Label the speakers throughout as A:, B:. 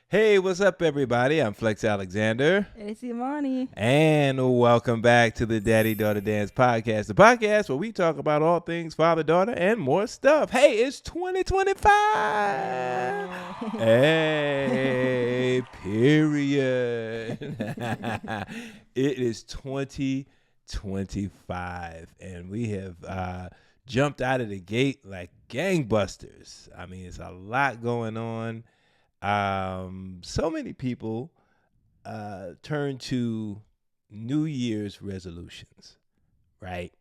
A: Hey, what's up, everybody? I'm Flex Alexander.
B: It's Imani.
A: And welcome back to the Daddy Daughter Dance Podcast, the podcast where we talk about all things father daughter and more stuff. Hey, it's 2025. Hey, period. It is 2025, and we have jumped out of the gate like gangbusters. I mean, it's a lot going on. So many people turn to New Year's resolutions, right?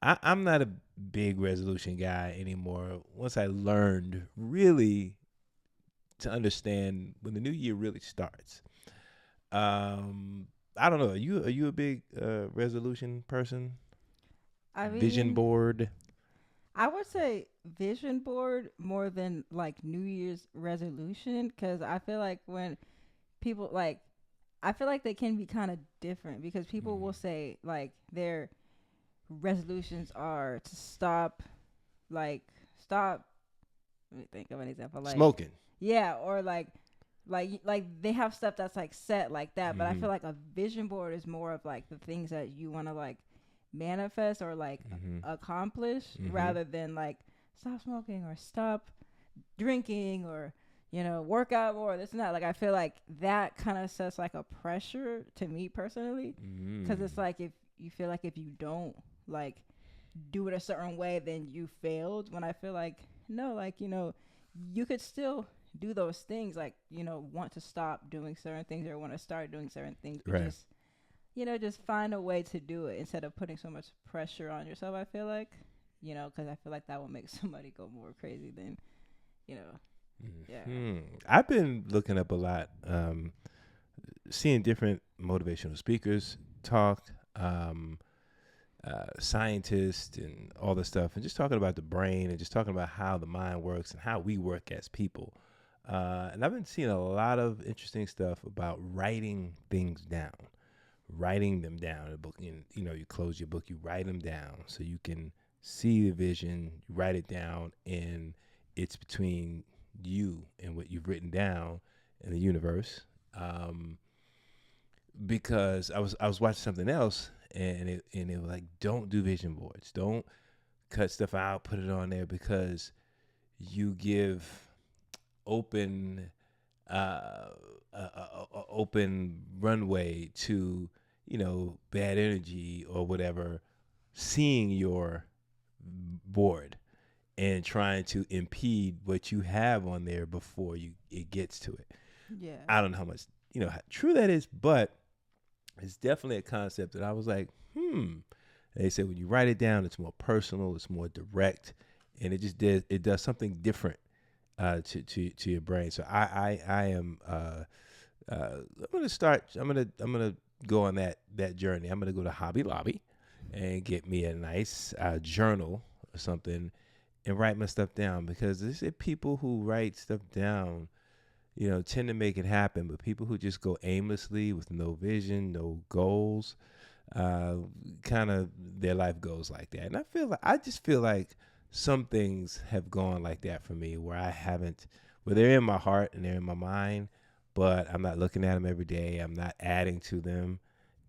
A: I'm not a big resolution guy anymore. Once I learned really to understand when the new year really starts. I don't know. Are you a big resolution person?
B: I
A: Vision
B: mean,
A: board?
B: I would say vision board more than like New Year's resolution because I feel like when people I feel like they can be kind of different because people will say like their resolutions are to like, stop. Let me think of an example. Like,
A: Smoking.
B: yeah, or like they have stuff that's like set like that, but I
A: Mhm.
B: feel like a vision board is more of like the things that you want to like manifest or like
A: Mhm.
B: accomplish
A: Mhm.
B: rather than like stop smoking or stop drinking or work out more, this and that. Like I feel like that kind of sets like a pressure to me personally because it's
A: Mm.
B: like if you feel like if you don't like do it a certain way then you failed, when I feel like no, like you could still do those things, like want to stop doing certain things or want to start doing certain things, but
A: Right.
B: just find a way to do it instead of putting so much pressure on yourself. I feel like because I feel like that will make somebody go more crazy than you know yeah.
A: I've been looking up a lot, seeing different motivational speakers talk, scientists, and all this stuff, and just talking about the brain and just talking about how the mind works and how we work as people. And I've been seeing a lot of interesting stuff about writing them down in a book. You close your book, you write them down so you can see the vision. You write it down, and it's between you and what you've written down in the universe. Um, because I was watching something else, and it was like, don't do vision boards, don't cut stuff out, put it on there, because you give open uh, open runway to bad energy or whatever seeing your board and trying to impede what you have on there before it gets to it.
B: Yeah.
A: I don't know how much how true that is, but it's definitely a concept that I was like, They said when you write it down, it's more personal, it's more direct, and it does something different to your brain. So I am I'm gonna start. I'm gonna go on that journey. I'm gonna go to Hobby Lobby and get me a nice journal or something and write my stuff down, because there's people who write stuff down, tend to make it happen, but people who just go aimlessly with no vision, no goals, uh, kind of their life goes like that. And I just feel like some things have gone like that for me, where where they're in my heart and they're in my mind, but I'm not looking at them every day. I'm not adding to them.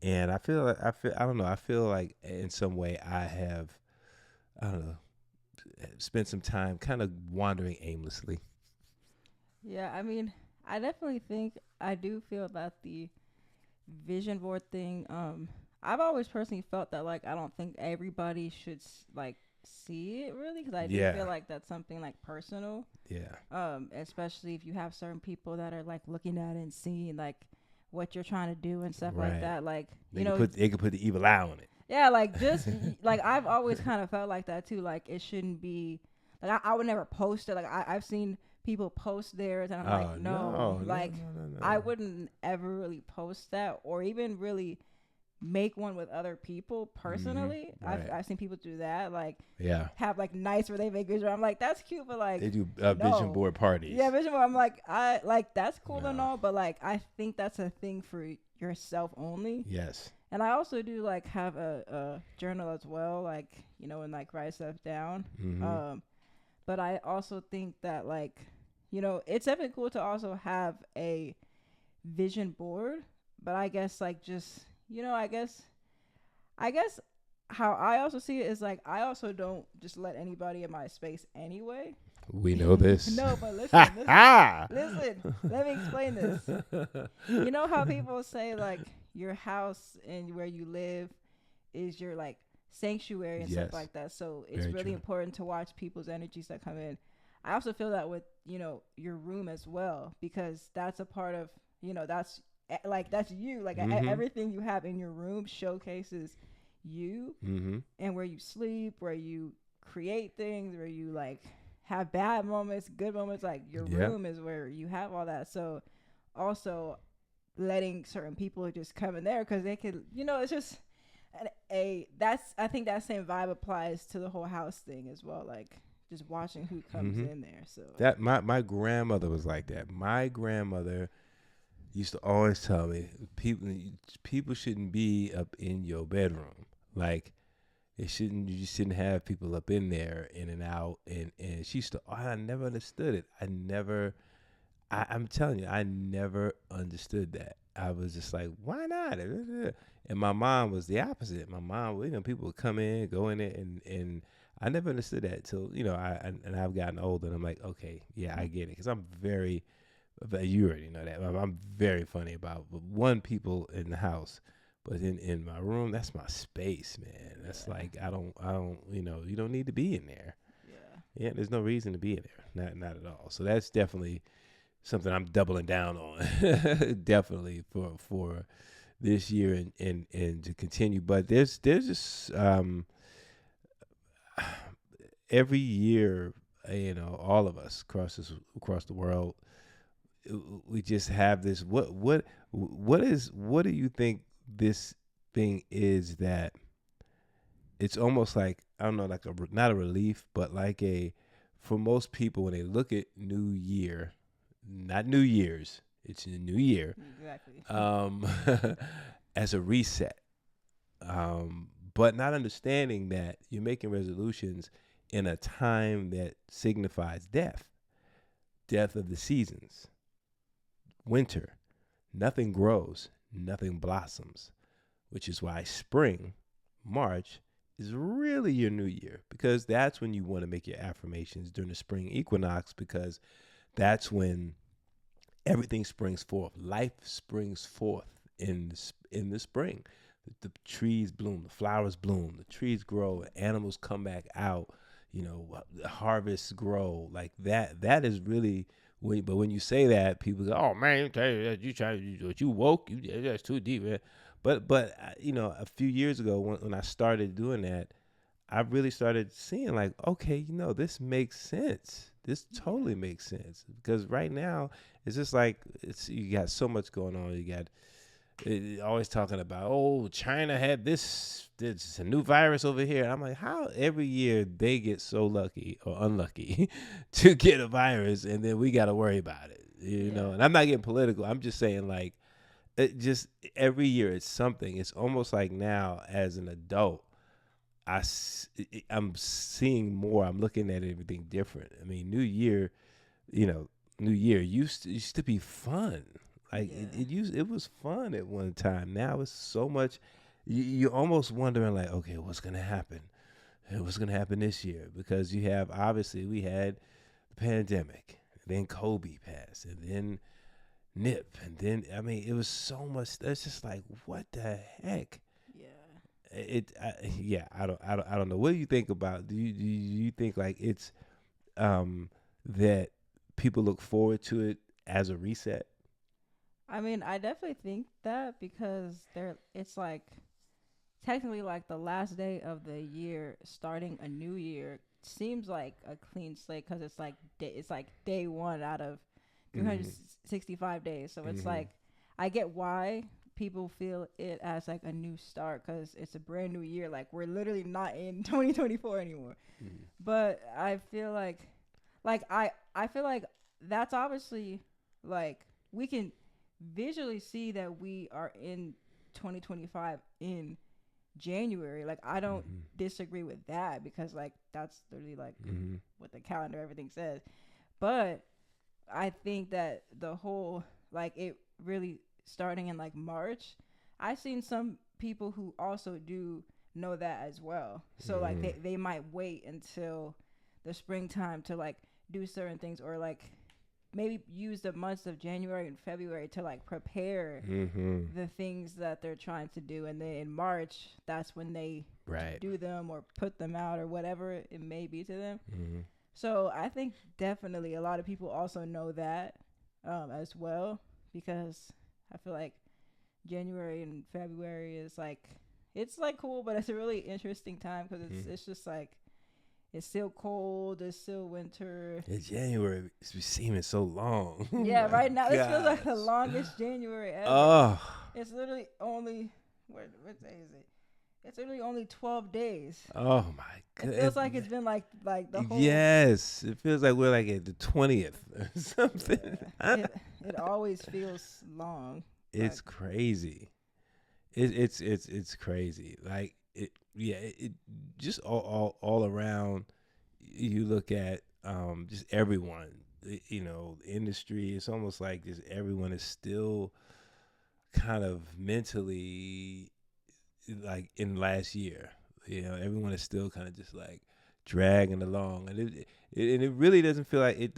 A: And I don't know. I feel like in some way I don't know, spent some time kind of wandering aimlessly.
B: Yeah, I mean, I definitely think I do feel that the vision board thing, I've always personally felt that like I don't think everybody should like see it really, because I do
A: Yeah.
B: feel like that's something like personal,
A: Yeah.
B: especially if you have certain people that are like looking at it and seeing like what you're trying to do and stuff like
A: Right.
B: that, like
A: They could put the evil eye on it.
B: yeah, like just like I've always kind of felt like that too. Like it shouldn't be like I would never post it. Like I've seen people post theirs, and I'm like,
A: Oh,
B: no,
A: no, no,
B: like
A: no, no,
B: I
A: no.
B: wouldn't ever really post that or even really make one with other people
A: Mm-hmm.
B: personally.
A: Right.
B: I've seen people do that, like
A: Yeah.
B: have like nights where they make vision. I'm like, that's cute, but like
A: They do vision
B: no.
A: board parties.
B: Yeah, vision board. I'm like, I like that's cool and
A: No.
B: all, but like I think that's a thing for yourself only.
A: Yes.
B: And I also do like have a journal as well, like and like write stuff down.
A: Mm-hmm.
B: Um, but I also think that like it's definitely cool to also have a vision board, but I guess like just, I guess how I also see it is like I also don't just let anybody in my space anyway.
A: We know this.
B: No, but listen. Let me explain this. You know how people say like your house and where you live is your like sanctuary and
A: Yes.
B: stuff like that. So it's
A: Very
B: really
A: true.
B: important to watch people's energies that come in. I also feel that with, your room as well, because that's a part of, that's you. Like
A: Mhm.
B: everything you have in your room showcases you
A: Mhm.
B: and where you sleep, where you create things, where you like have bad moments, good moments. Like your
A: Yeah.
B: room is where you have all that. So also letting certain people just come in there because they could, it's just I think that same vibe applies to the whole house thing as well. Like just watching who comes
A: Mhm.
B: in there. So
A: That my grandmother was like that. My grandmother used to always tell me people shouldn't be up in your bedroom. Like you shouldn't have people up in there in and out, and she used to, I never understood it. I'm telling you, I never understood that. I was just like, why not? And my mom was the opposite. My mom, people would come in, go in it, and I never understood that till, and I've gotten older, and I'm like, okay, yeah, I get it. Because I'm very, you already know that. I'm very funny about people in the house. But in my room, that's my space, man. That's like, I don't, you don't need to be in there.
B: yeah.
A: Yeah, there's no reason to be in there. Not at all. So that's definitely something I'm doubling down on. Definitely for this year and to continue. But there's just every year, all of us across the world, we just have this. What do you think this thing is that it's almost like, I don't know, like not a relief, but like for most people when they look at New Year, not New Year's, it's a new year,
B: Exactly.
A: as a reset, but not understanding that you're making resolutions in a time that signifies death of the seasons, winter. Nothing grows, nothing blossoms, which is why spring, March, is really your new year, because that's when you want to make your affirmations during the spring equinox, because that's when everything springs forth. Life springs forth in the spring. The trees bloom, the flowers bloom, the trees grow, animals come back out. The harvests grow like that. That is really but when you say that, people go, "Oh man, you woke, that's too deep." Man. But a few years ago when I started doing that, I really started seeing like, okay, this makes sense. This totally makes sense, because right now it's just like you got so much going on. You got always talking about, oh, China had this a new virus over here. I'm like, how every year they get so lucky or unlucky to get a virus, and then we got to worry about it, And I'm not getting political. I'm just saying, like, it just every year it's something. It's almost like now as an adult, I'm seeing more. I'm looking at everything different. I mean, New Year used to be fun. Like it was fun at one time. Now it's so much. You're almost wondering like, okay, what's gonna happen? What's gonna happen this year? Because we had the pandemic, then Kobe passed, and then Nip, and then it was so much. That's just like, what the heck? I don't know. What do you think about? Do you think like it's that people look forward to it as a reset?
B: I mean, I definitely think that because it's like technically like the last day of the year, starting a new year seems like a clean slate because it's like day one out of 365 days. So it's like I get why people feel it as like a new start because it's a brand new year. Like we're literally not in 2024 anymore. But I feel like I feel like that's obviously like we can visually see that we are in 2025 in January. Like I don't disagree with that because like that's literally like what the calendar everything says. But I think that the whole, like, it really starting in like March, I've seen some people who also do know that as well. So like they might wait until the springtime to like do certain things, or like maybe use the months of January and February to like prepare the things that they're trying to do, and then in March that's when they do them or put them out or whatever it may be to them. So I think definitely a lot of people also know that as well, because I feel like January and February is like, it's like cool, but it's a really interesting time because it's just like, it's still cold, it's still winter.
A: It's January. It's seeming so long.
B: Yeah, right now this feels like the longest January ever.
A: Oh,
B: it's literally only what day is it? It's literally only 12 days.
A: Oh my god!
B: It feels like it's been like the whole.
A: Yes, it feels like we're like at the 20th or something.
B: Yeah, it always feels long.
A: It's crazy. It's crazy. Like it just all around. You look at just everyone. You know, the industry. It's almost like just everyone is still kind of mentally like in last year. You know, everyone is still kind of just like dragging along, and it really doesn't feel like it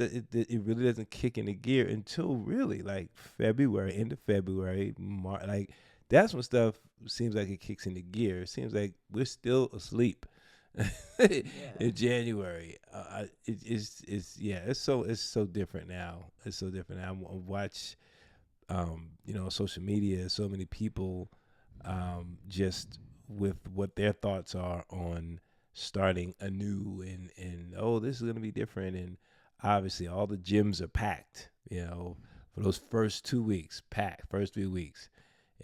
A: really doesn't kick into gear until really like February, end of February, March. Like that's when stuff seems like it kicks into gear. It seems like we're still asleep in January. It's so different now. It's so different now. I watch, social media, so many people, just with what their thoughts are on starting anew and this is going to be different. And obviously all the gyms are packed, for those first 2 weeks, packed, first 3 weeks.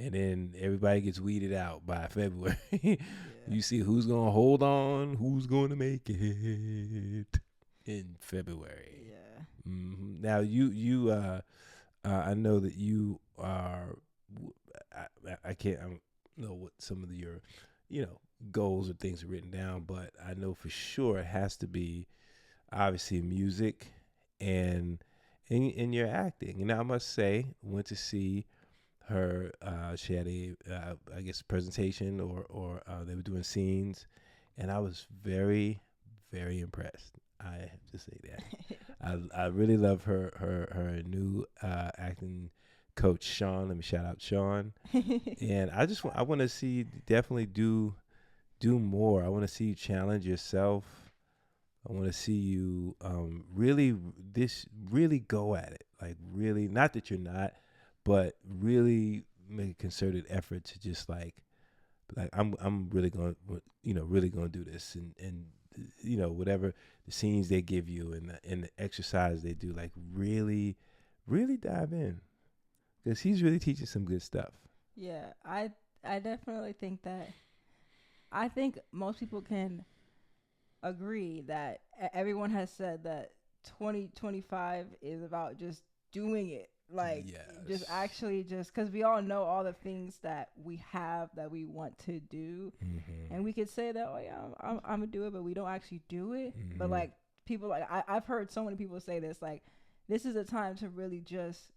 A: And then everybody gets weeded out by February. You see who's going to hold on, who's going to make it in February.
B: Yeah.
A: Mm-hmm. Now I know that you are, I don't know what some of your, goals or things are written down, but I know for sure it has to be obviously music and your acting. And I must say, went to see her. She had a, I guess, presentation or they were doing scenes, and I was very, very impressed. I have to say that. I really love her new acting coach, Sean. Let me shout out Sean. And I want to see you definitely do more. I want to see you challenge yourself. I want to see you really go at it. Like really, not that you're not, but really make a concerted effort to just like I'm really going to do this, and whatever the scenes they give you and the exercise they do, like really dive in, because he's really teaching some good stuff.
B: Yeah, I definitely think that. I think most people can agree that everyone has said that 2025 is about just doing it. Like, just actually just because we all know all the things that we have that we want to do. Mm-hmm. And we could say that, oh, yeah, I'm going to do it, but we don't actually do it. Mm-hmm. But, like, people, like, I've heard so many people say this, like, this is a time to really just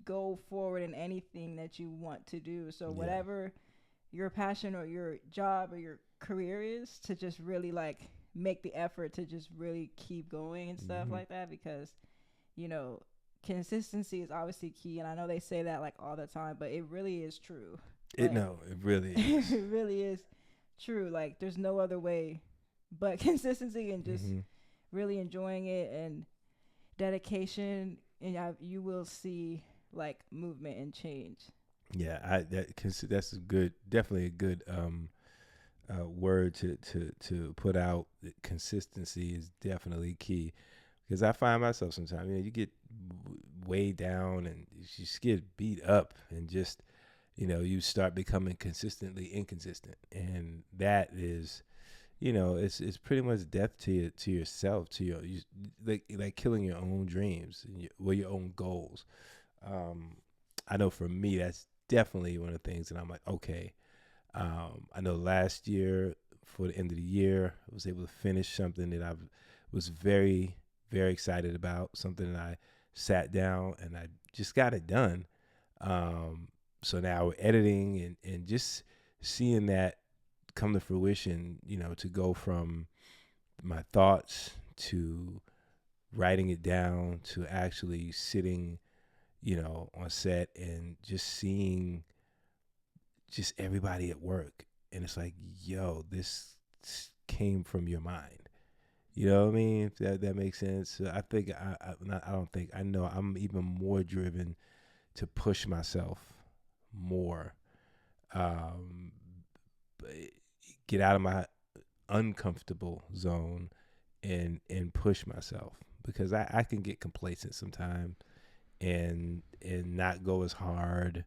B: go forward in anything that you want to do. So whatever your passion or your job or your career is, to just really like make the effort to just really keep going and stuff like that, because consistency is obviously key, and I know they say that like all the time, but it really is true.
A: It really is.
B: It really is true. Like there's no other way but consistency and just really enjoying it and dedication, and you will see like movement and change.
A: Yeah, that's definitely a good word to put out. Consistency is definitely key, because I find myself sometimes, you get way down and you just get beat up, and just you start becoming consistently inconsistent, and that is it's pretty much death to yourself, like killing your own dreams and your own goals. I know for me that's definitely one of the things that I'm like, okay, I know last year for the end of the year, I was able to finish something that I was very, very excited about, something that I sat down and I just got it done. So now we're editing and just seeing that come to fruition, to go from my thoughts to writing it down to actually sitting, on set and just seeing just everybody at work. And it's like, yo, this came from your mind. You know what I mean? If that makes sense. So I think I know I'm even more driven to push myself more, get out of my uncomfortable zone and push myself, because I can get complacent sometimes and not go as hard,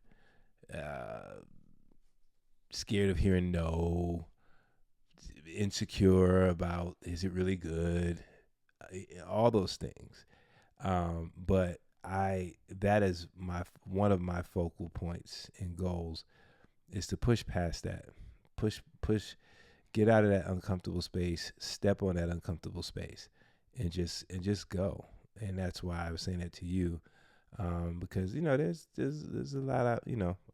A: scared of hearing no, insecure about is it really good, all those things. But that is one of my focal points and goals is to push past that, push, get out of that uncomfortable space, step on that uncomfortable space, and just go. And that's why I was saying that to you, because there's a lot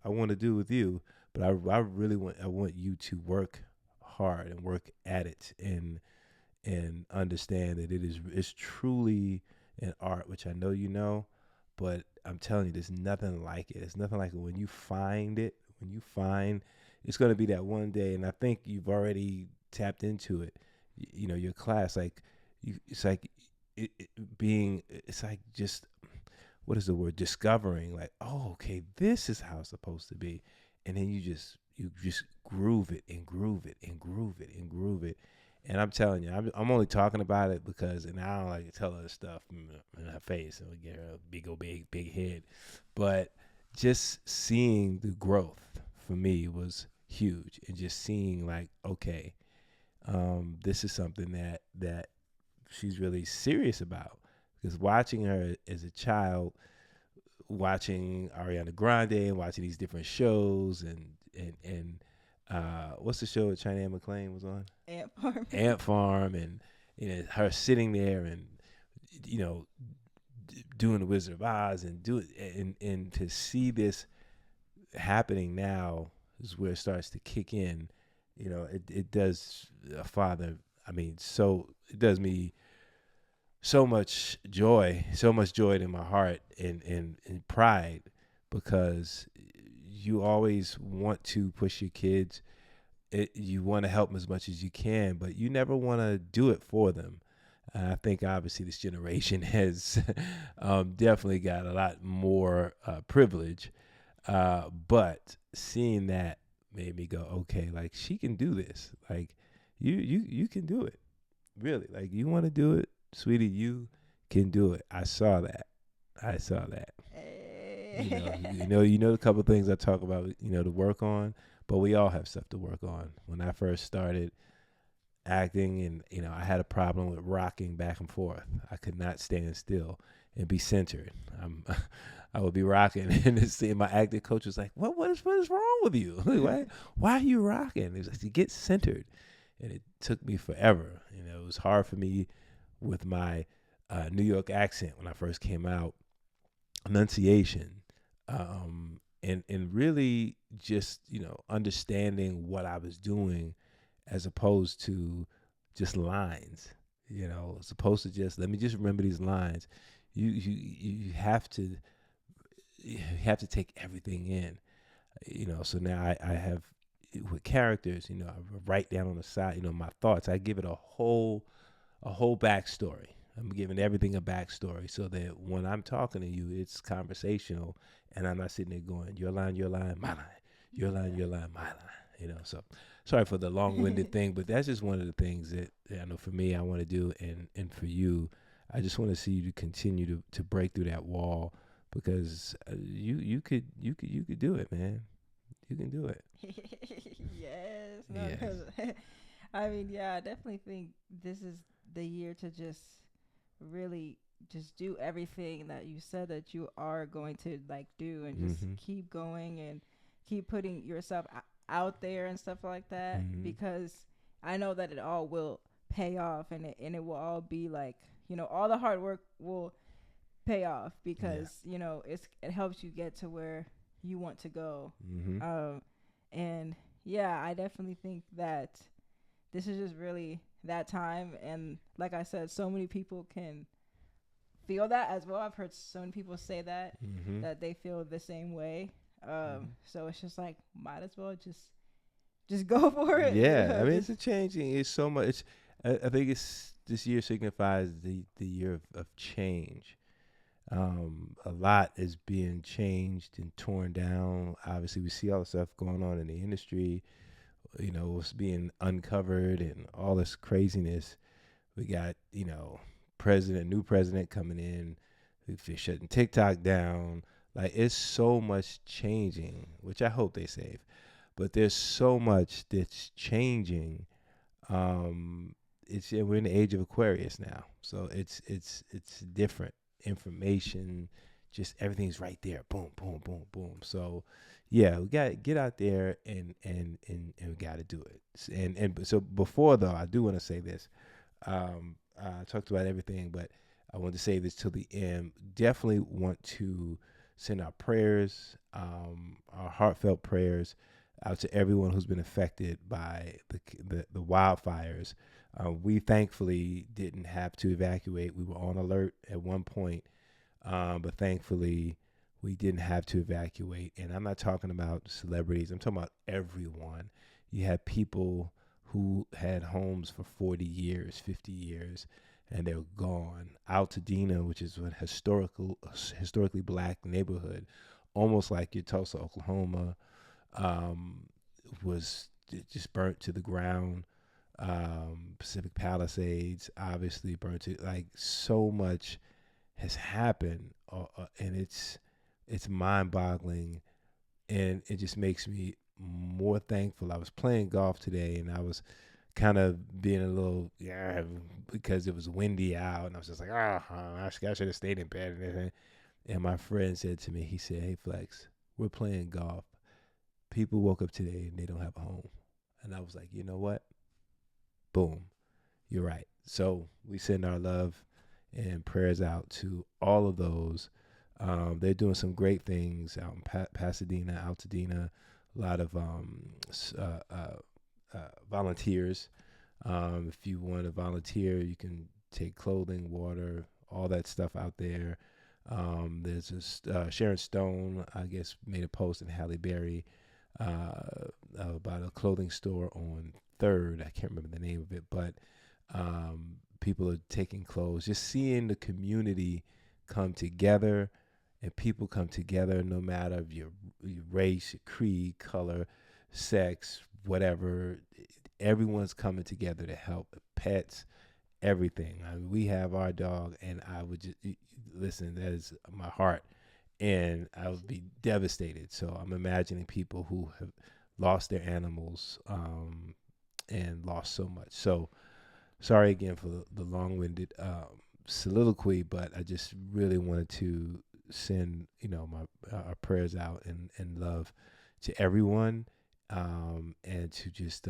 A: I want to do with you, but I really want you to work hard and work at it and understand that it's truly an art, which I know but I'm telling you, there's nothing like it. It's nothing like it when you find it. It's going to be that one day, and I think you've already tapped into it. Your class, it's like just, what is the word? Discovering, like, oh, okay, this is how it's supposed to be, and then you just groove it and groove it and groove it and groove it. And I'm telling you, I'm only talking about it because, and I don't like to tell her stuff in her face and we get her a big head. But just seeing the growth for me was huge, and just seeing like, okay, this is something that she's really serious about. Because watching her as a child, watching Ariana Grande and watching these different shows and what's the show that China McClain was on? Ant Farm, and her sitting there and doing the Wizard of Oz and to see this happening now is where it starts to kick in. It does a father. I mean, so it does me so much joy in my heart and pride, because you always want to push your kids. You want to help them as much as you can, but you never want to do it for them. I think obviously this generation has definitely got a lot more privilege, but seeing that made me go, okay, like she can do this. Like you can do it, really. Like you want to do it, sweetie, you can do it. I saw that. You know a couple of things I talk about, to work on, but we all have stuff to work on. When I first started acting, and I had a problem with rocking back and forth. I could not stand still and be centered. I would be rocking, and my acting coach was like, "What is wrong with you? Why are you rocking?" He was like, "To get centered," and it took me forever. It was hard for me with my New York accent when I first came out, enunciation, and really just understanding what I was doing, as opposed to just lines. As opposed to just let me just remember these lines. You have to take everything in. So now I have, with characters, I write down on the side, my thoughts. I give it a whole backstory. I'm giving everything a backstory, so that when I'm talking to you, it's conversational, and I'm not sitting there going, your line, my line, your line, my line. So sorry for the long-winded thing, but that's just one of the things that I know for me I want to do, and for you, I just want to see you to continue to break through that wall, because you could do it, man. You can do it.
B: Yes. No,
A: Yes.
B: 'cause I mean, yeah, I definitely think this is the year to just really just do everything that you said that you are going to like do, and just keep going and keep putting yourself out there and stuff like that, because I know that it all will pay off, and it will all be like, all the hard work will pay off because it helps you get to where you want to go. And yeah, I definitely think that this is just really that time. And like I said, so many people can feel that as well. I've heard so many people say that that they feel the same way. So it's just like, might as well just go for it.
A: Yeah, I mean, it's a changing. It's so much. I think this year signifies the year of change. A lot is being changed and torn down. Obviously, we see all the stuff going on in the industry. What's being uncovered and all this craziness. We got new president coming in. They're shutting TikTok down. Like, it's so much changing, which I hope they save. But there's so much that's changing. We're in the age of Aquarius now, so it's different information. Just everything's right there. Boom, boom, boom, boom. So, yeah, we got to get out there and we got to do it. And so before though, I do want to say this. I talked about everything, but I want to say this till the end. Definitely want to send our prayers, our heartfelt prayers, out to everyone who's been affected by the wildfires. We thankfully didn't have to evacuate. We were on alert at one point, but thankfully we didn't have to evacuate. And I'm not talking about celebrities. I'm talking about everyone. You had people who had homes for 40 years, 50 years, and they're gone. Altadena, which is a historically black neighborhood, almost like your Tulsa, Oklahoma, was just burnt to the ground. Pacific Palisades obviously burnt to, like, so much has happened, and it's mind-boggling, and it just makes me more thankful. I was playing golf today, and I was kind of being a little because it was windy out, and I was just like, I should have stayed in bed. And my friend said to me, he said, "Hey Flex, we're playing golf. People woke up today and they don't have a home." And I was like, you know what? Boom, you're right. So we send our love and prayers out to all of those. They're doing some great things out in Pasadena, Altadena. A lot of volunteers. If you want to volunteer, you can take clothing, water, all that stuff out there. There's this Sharon Stone, I guess, made a post in Halle Berry about a clothing store on 3rd. I can't remember the name of it, but people are taking clothes. Just seeing the community come together, and people come together no matter your race, your creed, color, sex, whatever. Everyone's coming together to help. Pets, everything. I mean, we have our dog, and I would just listen. That is my heart, and I would be devastated. So I'm imagining people who have lost their animals and lost so much. So sorry again for the long-winded soliloquy, but I just really wanted to send our prayers out and love to everyone, and to just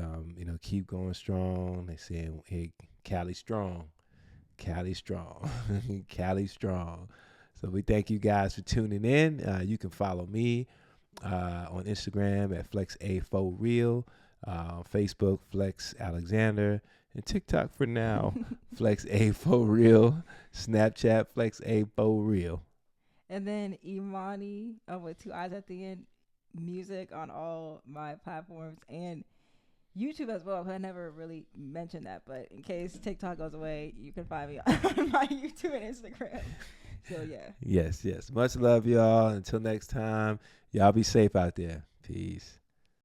A: keep going strong. They saying, hey, Cali strong, Cali strong, Cali strong. So we thank you guys for tuning in. You can follow me on Instagram at FlexA4Real, Facebook Flex Alexander, and TikTok for now FlexA4Real, Snapchat FlexA4Real.
B: And then Imani, with 2 eyes at the end, music on all my platforms and YouTube as well. I never really mentioned that, but in case TikTok goes away, you can find me on my YouTube and Instagram. So yeah.
A: Yes. Much love, y'all. Until next time, y'all be safe out there. Peace.